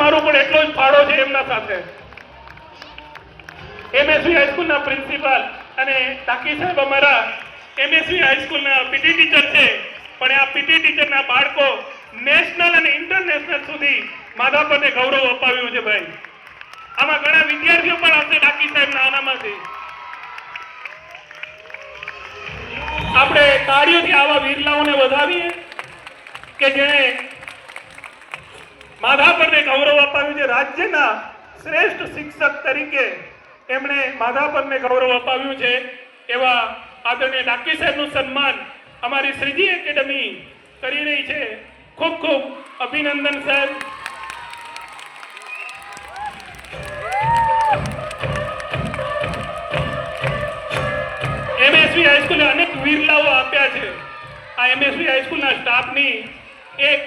અમારો પણ એટલો જ ફાળો છે એમના સાથે. એમએસવી હાઈસ્કૂલના પ્રિન્સિપાલ અને ટાકી સાહેબ અમારા એમએસવી હાઈસ્કૂલના પીટી ટીચર છે, પણ આ પીટી ટીચરના બાળકો નેશનલ અને ઇન્ટરનેશનલ સુધી માધાપરને ગૌરવ અપાવ્યું છે ભાઈ. આમાં ઘણા વિદ્યાર્થીઓ પણ હશે ટાકી સાહેબના આનામાંથી. આપણે તાળીઓથી આવા વીરલાઓને વધાવીએ કે જેણે માધાપરને ગૌરવ અપાવ્યું છે. રાજ્યના શ્રેષ્ઠ શિક્ષક તરીકે એમણે માધાપરને ગૌરવ અપાવ્યું છે. એવા આદરણીય ડાકી સાહેબનું સન્માન અમારી શ્રીજી એકેડમી કરી રહી છે. ખૂબ ખૂબ અભિનંદન સાહેબ. એમએસવી હાઈસ્કૂલે અનેક વીરલાઓ આપ્યા છે. આ એમએસવી હાઈસ્કૂલના સ્ટાફની એક